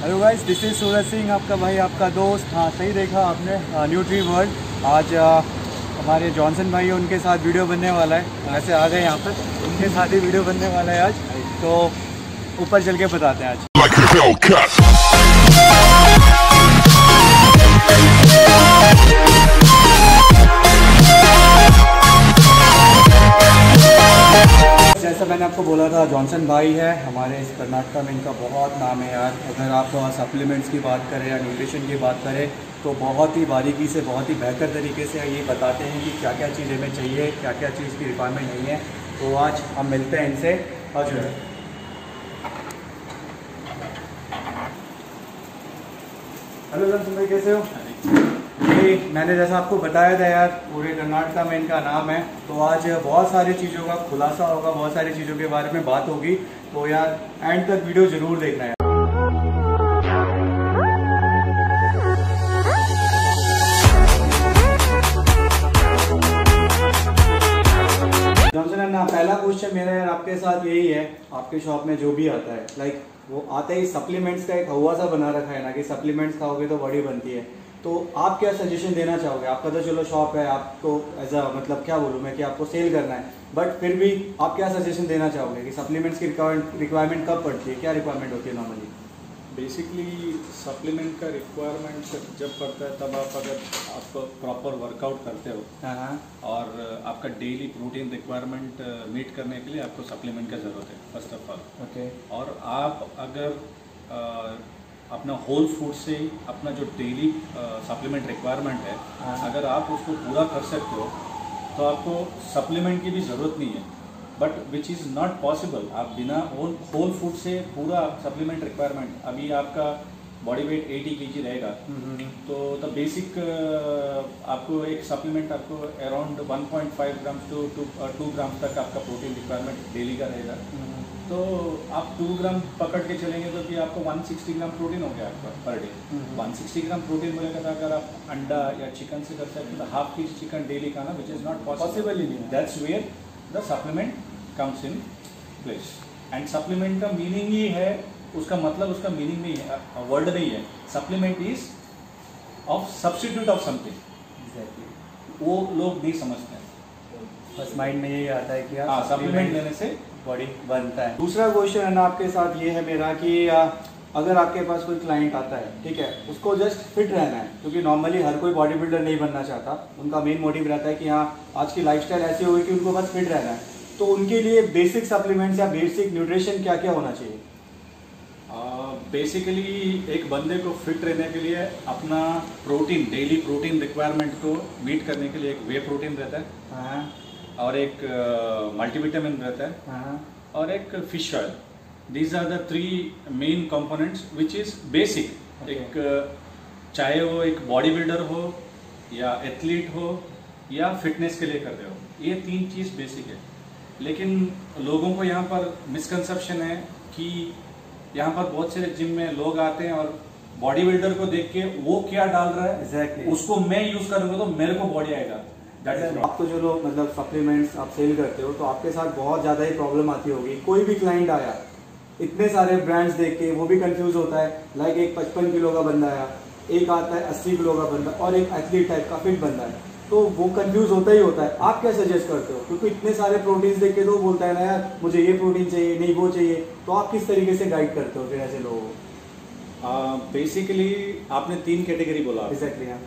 Hello guys, this is Suraj Singh, आपका भाई, आपका दोस्त। हाँ, सही देखा आपने, न्यूट्री वर्ल्ड। आज हमारे जॉनसन भाई उनके साथ वीडियो बनने वाला है। वैसे आ गए यहाँ पर, उनके साथ ही वीडियो बनने वाला है आज। तो ऊपर चल के बताते हैं आज। जैसा मैंने आपको बोला था, जॉनसन भाई है हमारे इस कर्नाटका में, इनका बहुत नाम है यार। अगर आप सप्लीमेंट्स की बात करें या न्यूट्रिशन की बात करें तो बहुत ही बारीकी से, बहुत ही बेहतर तरीके से ये बताते हैं कि क्या क्या चीज़ हमें चाहिए, क्या क्या चीज़ की रिक्वायरमेंट नहीं है। तो आज हम मिलते हैं इनसे। और जो है हेलो जॉनसन भाई, कैसे हो? ये मैंने जैसा आपको बताया था यार, पूरे कर्नाटका में इनका नाम है। तो आज बहुत सारी चीज़ों का खुलासा होगा, बहुत सारी चीज़ों के बारे में बात होगी। तो यार एंड तक वीडियो जरूर देखना है। जॉनसन अन्ना, पहला क्वेश्चन मेरा यार आपके साथ यही है, आपके शॉप में जो भी आता है, लाइक वो आते ही सप्लीमेंट्स का एक हवा सा बना रखा है ना कि सप्लीमेंट्स खाओगे तो बॉडी बनती है। तो आप क्या सजेशन देना चाहोगे? आपका तो चलो शॉप है, आपको एज अ मतलब क्या बोलूँ मैं कि आपको सेल करना है, बट फिर भी आप क्या सजेशन देना चाहोगे कि सप्लीमेंट्स की रिक्वायरमेंट कब पड़ती है, क्या रिक्वायरमेंट होती है नॉर्मली? बेसिकली सप्लीमेंट का रिक्वायरमेंट जब पड़ता है तब अगर आप प्रॉपर वर्कआउट करते हो और आपका डेली प्रोटीन रिक्वायरमेंट मीट करने के लिए आपको सप्लीमेंट का ज़रूरत है फर्स्ट ऑफ ऑल। ओके। और आप अगर अपना होल फूड से अपना जो डेली सप्लीमेंट रिक्वायरमेंट है, अगर आप उसको पूरा कर सकते हो तो आपको सप्लीमेंट की भी ज़रूरत नहीं है। But which is not possible, आप बिना होल फूड से पूरा सप्लीमेंट रिक्वायरमेंट, अभी आपका बॉडी वेट 80 kg रहेगा तो द बेसिक आपको एक सप्लीमेंट आपको अराउंड 1.5 ग्राम टू 2 ग्राम तक आपका प्रोटीन रिक्वायरमेंट डेली का रहेगा। तो आप 2 ग्राम पकड़ के चलेंगे तो कि आपको 160 ग्राम प्रोटीन हो गया आपका पर डे। 160 ग्राम प्रोटीन बोलेगा था, अगर आप अंडा या चिकन से कर सकते तो हाफ पीस चिकन डेली खाना विच इज़ नॉट पॉसिबल ही नहीं। That's where the supplement comes in place. And supplement का मीनिंग ही है, उसका मतलब उसका मीनिंग नहीं है, वर्ड नहीं है। Supplement is of substitute of something. Exactly, वो लोग नहीं समझते हैं, बस माइंड में यही आता है कि हाँ सप्लीमेंट लेने से बॉडी बनता है। दूसरा क्वेश्चन है ना आपके साथ ये है मेरा कि अगर आपके पास कोई क्लाइंट आता है, ठीक है, उसको जस्ट फिट रहना है, क्योंकि नॉर्मली हर कोई बॉडी बिल्डर नहीं बनना चाहता। उनका मेन मोटिव रहता है कि हाँ आज की लाइफस्टाइल ऐसी होगी कि उनको बस फिट रहना है। तो उनके लिए बेसिक सप्लीमेंट्स या बेसिक न्यूट्रिशन क्या क्या होना चाहिए? बेसिकली एक बंदे को फिट रहने के लिए अपना प्रोटीन, डेली प्रोटीन रिक्वायरमेंट को मीट करने के लिए एक वे प्रोटीन रहता है और एक मल्टीविटामिन रहता है और एक fish oil. These are the 3 main components which is basic. एक चाहे वो एक बॉडी बिल्डर हो या एथलीट हो या फिटनेस के लिए कर रहे हो, ये 3 चीज़ बेसिक है। लेकिन लोगों को यहाँ पर मिसकंसेप्शन है कि यहाँ पर बहुत सारे जिम में लोग आते हैं और बॉडी बिल्डर को देख के वो क्या डाल रहा है, exactly, उसको मैं यूज करूंगा तो मेरे को बॉडी आएगा। आप तो जो लोग मतलब सप्लीमेंट्स आप सेल करते हो तो आपके साथ बहुत ज्यादा ही प्रॉब्लम आती होगी। कोई भी क्लाइंट आया, इतने सारे ब्रांड्स देख के वो भी कंफ्यूज होता है। लाइक एक 55 किलो का बंदा आया, एक आता है 80 किलो का बंदा और एक एथलीट टाइप का फिट बंदा है, तो वो कंफ्यूज होता ही होता है। आप क्या सजेस्ट करते हो? क्योंकि इतने सारे प्रोटीन्स देख के तो बोलता है ना यार मुझे ये प्रोटीन चाहिए, नहीं वो चाहिए। तो आप किस तरीके से गाइड करते हो फिर ऐसे लोगों को? बेसिकली आपने 3 कैटेगरी बोला। एग्जैक्टली, हाँ।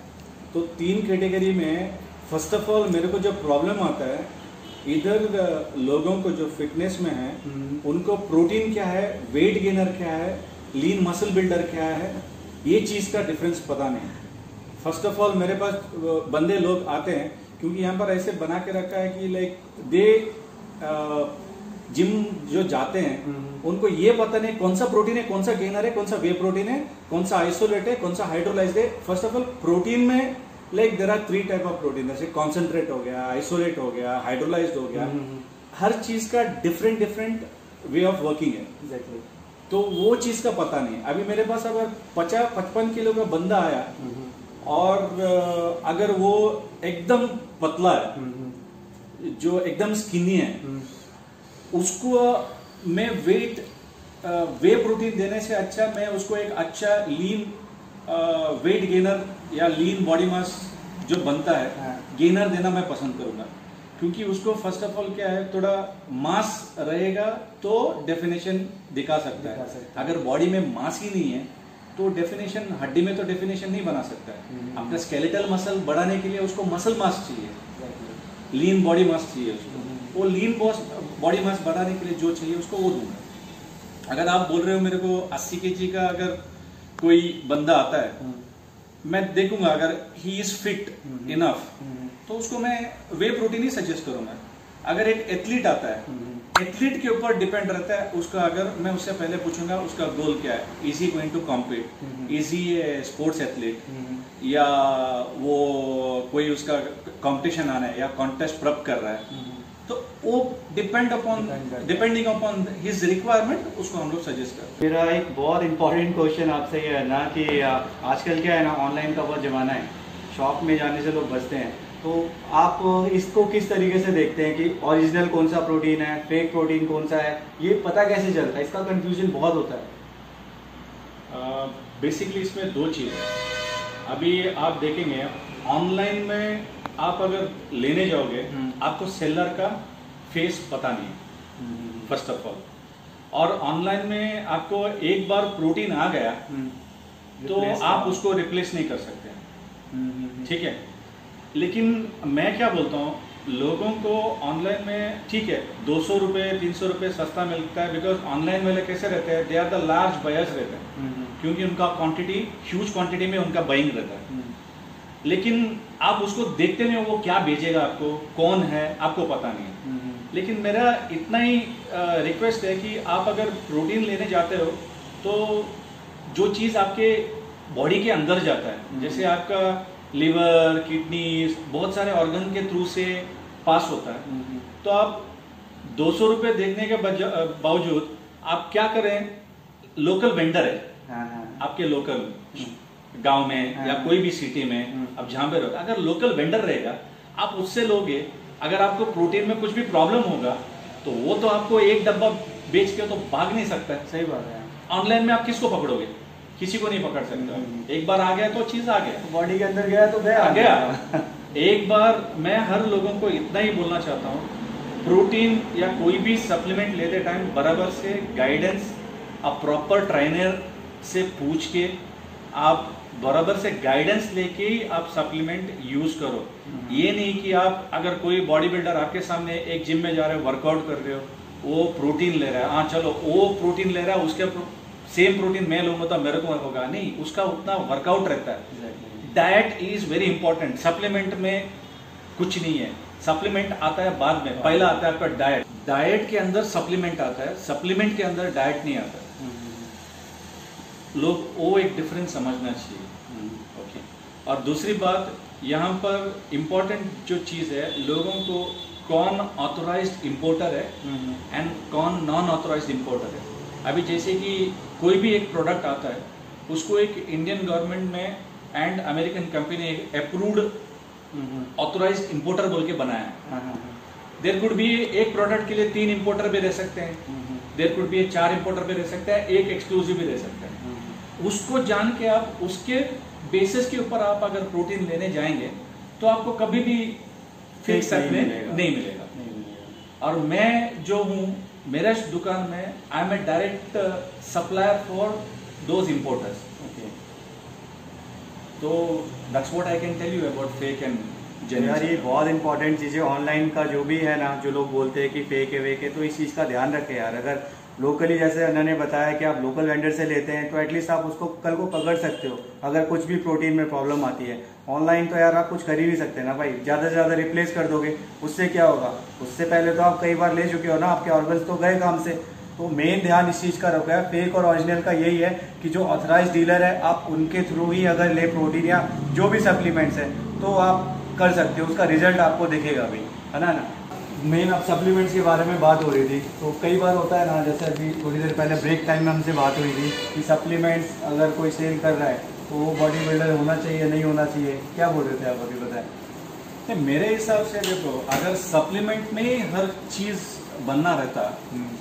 तो 3 कैटेगरी में फर्स्ट ऑफ ऑल मेरे को जो प्रॉब्लम आता है, इधर लोगों को जो फिटनेस में है उनको प्रोटीन क्या है, वेट गेनर क्या है, लीन मसल बिल्डर क्या है, ये चीज़ का डिफरेंस पता नहीं। फर्स्ट ऑफ ऑल मेरे पास बंदे लोग आते हैं क्योंकि यहाँ पर ऐसे बना के रखा है कि लाइक दे जिम जो जाते हैं उनको ये पता नहीं कौन सा प्रोटीन है, कौन सा गेनर है, कौन सा वे प्रोटीन है, कौन सा आइसोलेट है, कौन सा हाइड्रोलाइज्ड है। फर्स्ट ऑफ ऑल प्रोटीन में like there are 3 type of protein, जैसे कॉन्सेंट्रेट हो गया, आइसोलेट हो गया, हाइड्रोलाइज्ड हो गया। हर चीज का different different way of working है। एग्जैक्टली, तो वो चीज का पता नहीं। अभी मेरे पास अगर 50-55 किलो का बंदा आया और अगर वो एकदम पतला है, जो एकदम स्किनी है, उसको मैं वेट वे प्रोटीन देने से अच्छा मैं उसको एक अच्छा लीन वेट गेनर या लीन बॉडी मास जो बनता है गेनर देना मैं पसंद करूंगा, क्योंकि उसको फर्स्ट ऑफ ऑल क्या है, थोड़ा मास रहेगा तो डेफिनेशन दिखा सकता है। अगर बॉडी में मास ही नहीं है तो डेफिनेशन, हड्डी में तो डेफिनेशन नहीं बना सकता है। अपना स्केलेटल मसल बढ़ाने के लिए उसको मसल मास चाहिए, लीन बॉडी मास चाहिए उसको। वो लीन बॉडी मास बढ़ाने के लिए जो चाहिए उसको वो दूंगा। अगर आप बोल रहे हो मेरे को 80 kg का अगर कोई बंदा आता है, मैं देखूंगा अगर ही इज फिट इनफ तो उसको मैं वे प्रोटीन ही सजेस्ट करूंगा। अगर एक एथलीट आता है, एथलीट के ऊपर डिपेंड रहता है उसका। अगर मैं उससे पहले पूछूंगा उसका गोल क्या है, is he going to compete, is he a sports athlete, या वो कोई उसका कंपटीशन आना है या कॉन्टेस्ट प्रेप कर रहा है, तो वो डिपेंडिंग अपॉन हिज रिक्वायरमेंट उसको हम लोग सजेस्ट करते हैं। मेरा एक बहुत इंपॉर्टेंट क्वेश्चन आपसे ये है ना कि आजकल क्या है ना, ऑनलाइन का बहुत जमाना है, शॉप में जाने से लोग बचते हैं, तो आप इसको किस तरीके से देखते हैं कि ओरिजिनल कौन सा प्रोटीन है, फेक प्रोटीन कौन सा है, ये पता कैसे चलता है? इसका कंफ्यूजन बहुत होता है। बेसिकली इसमें दो चीज़ है। अभी आप देखेंगे ऑनलाइन में आप अगर लेने जाओगे आपको सेलर का फेस पता नहीं है फर्स्ट ऑफ ऑल, और ऑनलाइन में आपको एक बार प्रोटीन आ गया तो आप उसको रिप्लेस नहीं कर सकते, ठीक है। लेकिन मैं क्या बोलता हूँ, लोगों को ऑनलाइन में ठीक है 200 रुपये 300 रुपये सस्ता मिलता है, बिकॉज ऑनलाइन वाले कैसे रहते हैं, they are the large buyers रहते हैं, क्योंकि उनका क्वांटिटी ह्यूज क्वांटिटी में उनका बाइंग रहता है। लेकिन आप उसको देखते नहीं हो वो क्या बेचेगा आपको, कौन है आपको पता नहीं है। लेकिन मेरा इतना ही रिक्वेस्ट है कि आप अगर प्रोटीन लेने जाते हो तो जो चीज़ आपके बॉडी के अंदर जाता है, जैसे आपका लिवर, किडनी, बहुत सारे ऑर्गन के थ्रू से पास होता है, तो आप 200 रुपये देखने के बावजूद आप क्या करें, लोकल वेंडर है आपके लोकल गांव में या कोई भी सिटी में आप जहां पे रहो, अगर लोकल वेंडर रहेगा आप उससे लोगे, अगर आपको प्रोटीन में कुछ भी प्रॉब्लम होगा तो वो तो आपको एक डब्बा बेच के तो भाग नहीं सकता है। सही बात है। ऑनलाइन में आप किसको पकड़ोगे, किसी को नहीं पकड़ सकता। एक बार आ गया तो चीज आ गया, बॉडी के अंदर गया तो गया। एक बार मैं हर लोगों को इतना ही बोलना चाहता हूँ, प्रोटीन या कोई भी सप्लीमेंट लेते टाइम बराबर से गाइडेंस, आप प्रॉपर ट्रेनर से पूछ के, आप बराबर से गाइडेंस लेके ही आप सप्लीमेंट यूज करो। ये नहीं कि आप अगर कोई बॉडी बिल्डर आपके सामने एक जिम में जा रहे हो, वर्कआउट कर रहे हो, वो प्रोटीन ले रहा है, हाँ चलो वो प्रोटीन ले रहा है, उसके सेम प्रोटीन मैं लूंगा तो मेरे को होगा नहीं, उसका उतना वर्कआउट रहता है। Diet is very important. Supplement में कुछ नहीं है, सप्लीमेंट आता है बाद में, पहला आता है आपका डाइट। डाइट के अंदर सप्लीमेंट आता है, सप्लीमेंट के अंदर डाइट नहीं आता। लोग वो एक डिफरेंस समझना चाहिए। ओके। और दूसरी बात यहाँ पर इम्पोर्टेंट जो चीज़ है, लोगों को कौन ऑथोराइज्ड इंपोर्टर है एंड कौन नॉन ऑथोराइज्ड इंपोर्टर है। अभी जैसे कि कोई भी एक प्रोडक्ट आता है, उसको एक इंडियन गवर्नमेंट में एंड अमेरिकन कंपनी ने एक अप्रूव्ड ऑथोराइज्ड इंपोर्टर बोल के बनाया है। देयर कुड बी एक प्रोडक्ट के लिए 3 इंपोर्टर भी रह सकते हैं, देयर कुड बी 4 इंपोर्टर भी रह सकते हैं, एक एक्सक्लूसिव भी रह सकते हैं। उसको जान के आप उसके बेसिस के ऊपर आप अगर प्रोटीन लेने जाएंगे तो आपको कभी भी फिक्स सप्लीमेंट नहीं मिलेगा। और मैं जो हूँ, मेरा दुकान में I am a direct supplier for those importers. तो that's what I can tell you about fake and genuine. यार ये बहुत इंपॉर्टेंट चीज़ है। ऑनलाइन का जो भी है ना, जो लोग बोलते हैं कि फेक है वेक है, तो इस चीज़ का ध्यान रखें यार। अगर लोकली, जैसे अन्ना ने बताया कि आप लोकल वेंडर से लेते हैं, तो एटलीस्ट आप उसको कल को पकड़ सकते हो अगर कुछ भी प्रोटीन में प्रॉब्लम आती है। ऑनलाइन तो यार आप कुछ कर ही नहीं सकते ना भाई, ज़्यादा से ज़्यादा रिप्लेस कर दोगे, उससे क्या होगा? उससे पहले तो आप कई बार ले चुके हो ना, आपके ऑर्गन्स तो गए काम से। तो मेन ध्यान इस चीज़ का रखा है, फेक और ओरिजिनल का यही है कि जो ऑथराइज डीलर है आप उनके थ्रू ही अगर ले प्रोटीन या जो भी सप्लीमेंट्स है तो आप कर सकते हो, उसका रिजल्ट आपको दिखेगा भी, है ना। मेन अब सप्लीमेंट्स के बारे में बात हो रही थी, तो कई बार होता है ना, जैसे अभी थोड़ी देर पहले ब्रेक टाइम में हमसे बात हुई थी कि सप्लीमेंट्स अगर कोई सेल कर रहा है तो वो बॉडी बिल्डर होना चाहिए नहीं होना चाहिए, क्या बोल रहे थे आप अभी बताएं? मेरे हिसाब से देखो, अगर सप्लीमेंट में ही हर चीज़ बनना रहता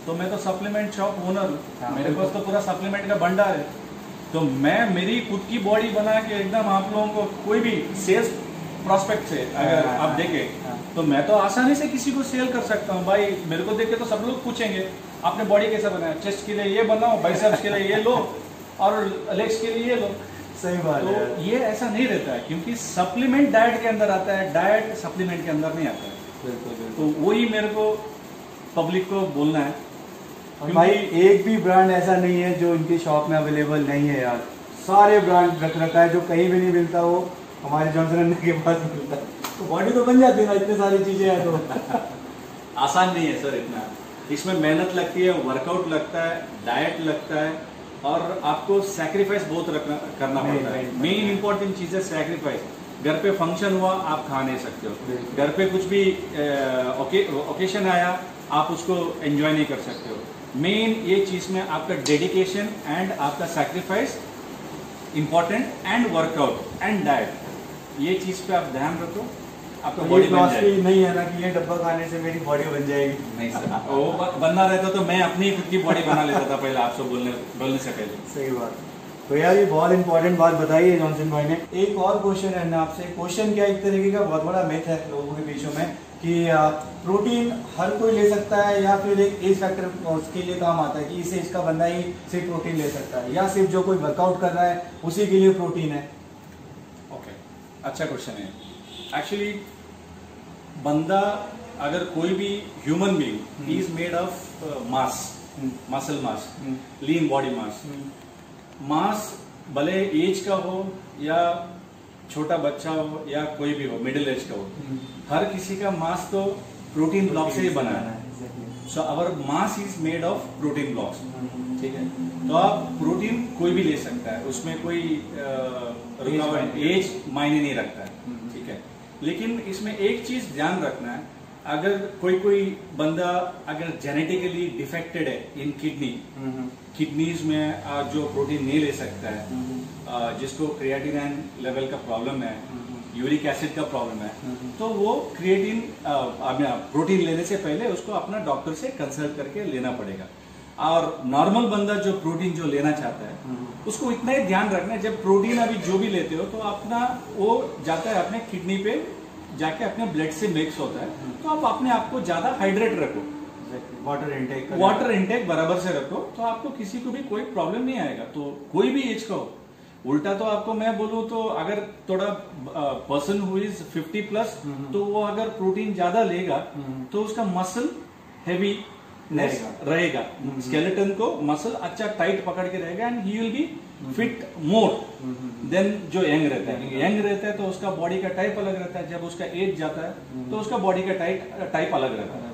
तो मैं तो सप्लीमेंट शॉप ओनर हूँ, मेरे पास तो पूरा सप्लीमेंट का भंडार है। तो मैं मेरी खुद की बॉडी बना के एकदम आप लोगों को कोई भी सेल्स प्रोस्पेक्ट से अगर आप देखें तो मैं तो आसानी से किसी को सेल कर सकता हूँ। भाई मेरे को देख के तो सब लोग पूछेंगे आपने बॉडी कैसा बनाया, चेस्ट के लिए ये बनाओ, बाइसेप्स के लिए ये लो और लेग्स के लिए ये लो। सही बात है। तो ये ऐसा नहीं रहता है क्योंकि सप्लीमेंट डाइट के अंदर आता है, डाइट सप्लीमेंट के अंदर नहीं आता है। बिल्कुल। तो वही मेरे को पब्लिक को बोलना है। भाई एक भी ब्रांड ऐसा नहीं है जो इनकी शॉप में अवेलेबल नहीं है यार, सारे ब्रांड रख रखा है, जो कहीं भी नहीं मिलता वो हमारे जॉनसन एंड के पास मिलता है। तो बॉडी तो बन जाती है ना, इतनी सारी चीजें हैं तो आसान नहीं है सर इतना, इसमें मेहनत लगती है, वर्कआउट लगता है, डाइट लगता है और आपको सैक्रिफाइस बहुत करना पड़ता है। मेन इंपॉर्टेंट चीज है सैक्रिफाइस। घर पे फंक्शन हुआ आप खा नहीं सकते हो, घर पे कुछ भी ओकेशन आया आप उसको एंजॉय नहीं कर सकते हो। मेन ये चीज में आपका डेडिकेशन एंड आपका sacrifice important and workout and diet, ये चीज पे आप ध्यान रखो, आपका बॉडी बन जाएगी। नहीं है ना कि ये डब्बा खाने से मेरी बॉडी बन जाएगी। नहीं सर, वो बनना रहता तो मैं अपनी खुद की बॉडी बना लेता था पहले, आपसे बोलने से पहले। सही बात। तो यार ये बहुत इंपॉर्टेंट बात बताई है जॉनसन भाई ने। एक और क्वेश्चन है ना आपसे, क्वेश्चन क्या एक तरीके का बहुत बड़ा मिथ है लोगों के बीचों में कि प्रोटीन हर कोई ले सकता है या फिर एक एज फैक्टर उसके लिए काम आता है कि इस एज का बंदा ही सिर्फ प्रोटीन ले सकता है, या सिर्फ जो कोई वर्कआउट कर रहा है उसी के लिए प्रोटीन है। ओके, अच्छा क्वेश्चन है। एक्चुअली बंदा अगर कोई भी human being is made of mass, muscle mass, lean body mass. Mass भले एज का हो या छोटा बच्चा हो या कोई भी हो, मिडिल एज का हो, हर किसी का मास तो प्रोटीन ब्लॉक से ही बना है। So our mass is made of protein blocks, ठीक है। तो आप प्रोटीन कोई भी ले सकता है, उसमें कोई एज मायने नहीं रखता है, ठीक है। लेकिन इसमें एक चीज ध्यान रखना है, अगर कोई बंदा अगर जेनेटिकली डिफेक्टेड है इन किडनीज में जो प्रोटीन नहीं ले सकता है, जिसको क्रिएटिनिन लेवल का प्रॉब्लम है, यूरिक एसिड का प्रॉब्लम है, तो वो प्रोटीन लेने से पहले उसको अपना डॉक्टर से कंसल्ट करके लेना पड़ेगा। और नॉर्मल बंदा जो प्रोटीन जो लेना चाहता है उसको इतना ही ध्यान रखना है, जब प्रोटीन अभी जो भी लेते हो तो अपना वो जाता है अपने किडनी पे जाके अपने ब्लड से मिक्स होता है, तो आप अपने आप को ज्यादा हाइड्रेट रखो, वाटर इनटेक बराबर से रखो, तो आपको किसी को भी कोई प्रॉब्लम नहीं आएगा। तो कोई भी एज का हो, उल्टा तो आपको मैं बोलूं तो अगर थोड़ा पर्सन हु इज 50+ तो वो अगर प्रोटीन ज्यादा लेगा तो उसका मसल हैवी रहेगा, स्केलेटन को मसल अच्छा टाइट पकड़ के रहेगा and he will be fit more than जो यंग रहता है। यंग रहता है तो उसका बॉडी का टाइप अलग रहता है, जब उसका एज जाता है तो उसका बॉडी का टाइप अलग रहता है।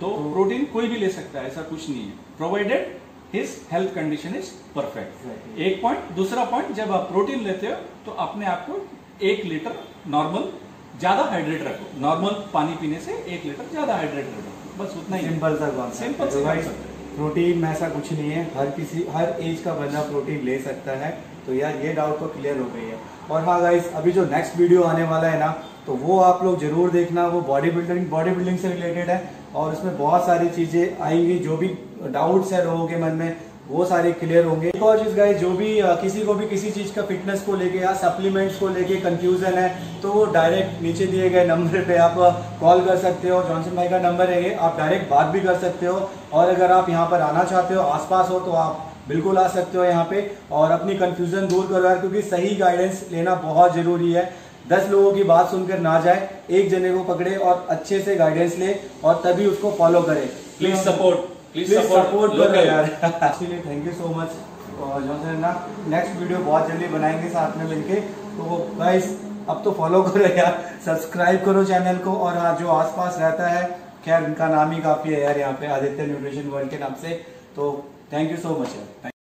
तो प्रोटीन कोई भी ले सकता है, ऐसा कुछ नहीं है, provided his health condition is perfect. एक पॉइंट। दूसरा पॉइंट, जब आप प्रोटीन लेते हो तो अपने आप को 1 लीटर नॉर्मल ज्यादा हाइड्रेट रखो, नॉर्मल पानी पीने से 1 लीटर ज्यादा हाइड्रेट रखो, बस उतना ही। सिंपल सा कॉन्सेप्ट। सिंपल भाई, प्रोटीन में ऐसा कुछ नहीं है, हर एज का बंदा प्रोटीन ले सकता है। तो यार ये डाउट तो क्लियर हो गई है। और हाँ गाइस, अभी जो नेक्स्ट वीडियो आने वाला है ना, तो वो आप लोग जरूर देखना, वो बॉडी बिल्डिंग से रिलेटेड है और उसमें बहुत सारी चीजें आएंगी, जो भी डाउट्स है लोगों के मन में वो सारे क्लियर होंगे। एक और चीज गाइस, जो भी किसी को भी किसी चीज का फिटनेस को लेके या सप्लीमेंट्स को लेके कंफ्यूजन है तो वो डायरेक्ट नीचे दिए गए नंबर पे आप कॉल कर सकते हो, जॉनसन भाई का नंबर है ये, आप डायरेक्ट बात भी कर सकते हो। और अगर आप यहाँ पर आना चाहते हो, आसपास हो, तो आप बिल्कुल आ सकते हो यहाँ पे और अपनी कंफ्यूजन दूर करो यार, क्योंकि सही गाइडेंस लेना बहुत जरूरी है। 10 लोगों की बात सुनकर ना जाए, एक जने को पकड़े और अच्छे से गाइडेंस ले और तभी उसको फॉलो करे। प्लीज सपोर्ट करो यार। इसलिए थैंक यू सो मच। और जॉनसन ना नेक्स्ट वीडियो बहुत जल्दी बनाएंगे साथ में मिलके। तो गाइस अब तो फॉलो करो यार, सब्सक्राइब करो चैनल को। और हाँ, जो आसपास रहता है, खैर उनका नाम ही काफी है यार यहाँ पे, आदित्य न्यूट्रिशन वर्ल्ड के नाम से। तो थैंक यू सो मच यार।